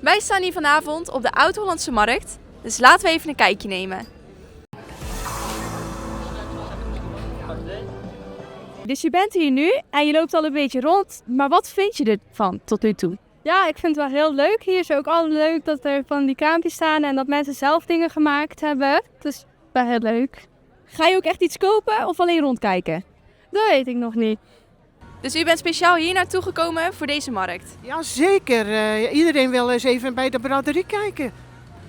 Wij staan hier vanavond op de Oud-Hollandse Markt, dus laten we even een kijkje nemen. Dus je bent hier nu en je loopt al een beetje rond, maar wat vind je ervan tot nu toe? Ja, ik vind het wel heel leuk. Hier is ook altijd leuk dat er van die kraampjes staan en dat mensen zelf dingen gemaakt hebben. Dus wel heel leuk. Ga je ook echt iets kopen of alleen rondkijken? Dat weet ik nog niet. Dus u bent speciaal hier naartoe gekomen voor deze markt? Ja, zeker. Iedereen wil eens even bij de braderie kijken.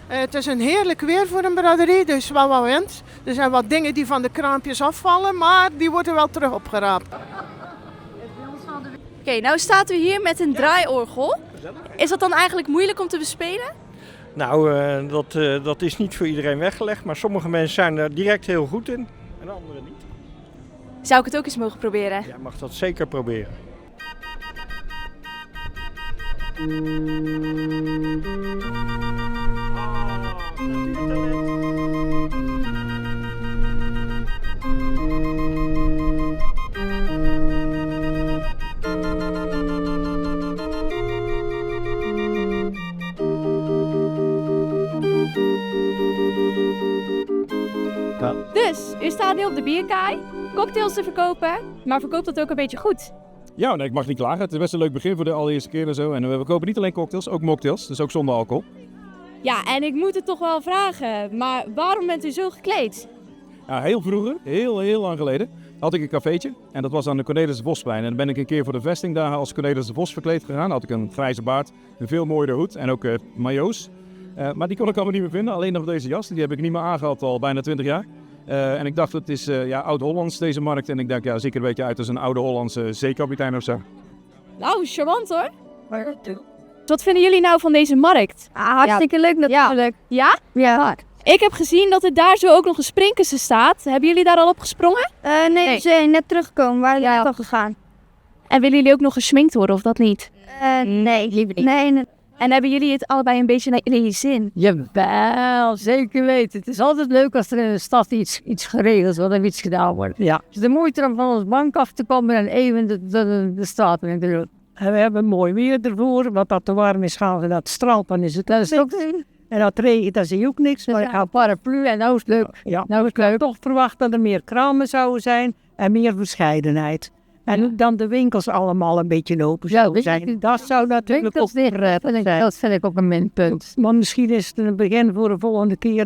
Het is een heerlijk weer voor een braderie, dus wel wens. Er zijn wat dingen die van de kraampjes afvallen, maar die worden wel terug opgeraapt. Oké, nou staat u hier met een draaiorgel. Is dat dan eigenlijk moeilijk om te bespelen? Nou, dat is niet voor iedereen weggelegd, maar sommige mensen zijn er direct heel goed in en anderen niet. Zou ik het ook eens mogen proberen? Jij mag dat zeker proberen. Dus, u staat nu op de bierkaai, cocktails te verkopen, maar verkoopt dat ook een beetje goed? Ja, nee, ik mag niet klagen. Het is best een leuk begin voor de allereerste keer en zo. En we kopen niet alleen cocktails, ook mocktails, dus ook zonder alcohol. Ja, en ik moet het toch wel vragen, maar waarom bent u zo gekleed? Ja, heel vroeger, heel lang geleden, had ik een cafeetje. En dat was aan de Cornelis de Vosplein. En dan ben ik een keer voor de vestingdagen als Cornelis de Vos verkleed gegaan. Had ik een grijze baard, een veel mooiere hoed en ook majo's. Maar die kon ik allemaal niet meer vinden, alleen nog deze jas. Die heb ik niet meer aangehad al bijna 20 jaar. En ik dacht, het is oud-Hollands deze markt. En ik dacht, ja, zie ik er een beetje uit als een oude Hollandse zeekapitein of zo. Nou, charmant hoor. Wat vinden jullie nou van deze markt? Hartstikke leuk natuurlijk. Ja? Ja. Ik heb gezien dat er daar zo ook nog een springkussen staat. Hebben jullie daar al op gesprongen? Nee, we zijn net teruggekomen. Waar zijn we gegaan? En willen jullie ook nog geschminkt worden of dat niet? Nee, liever niet. Nee. En hebben jullie het allebei een beetje naar je zin? Jawel, zeker weten. Het is altijd leuk als er in de stad iets geregeld wordt of iets gedaan wordt. Ja. Het is de moeite om van ons bank af te komen en even de straat in te doen. En we hebben mooi weer ervoor, want dat te warm is gaan we naar het strand, dan is het Dat is ook en dat regent, dan zie je ook niks. maar ik ga paraplu en nou is het leuk. Ja, Nou is ik het had leuk. toch verwacht dat er meer kramen zouden zijn en meer verscheidenheid. En dan de winkels allemaal een beetje open zouden zijn. Dat zou natuurlijk ook Dat vind ik ook een minpunt. maar misschien is het een begin voor de volgende keer.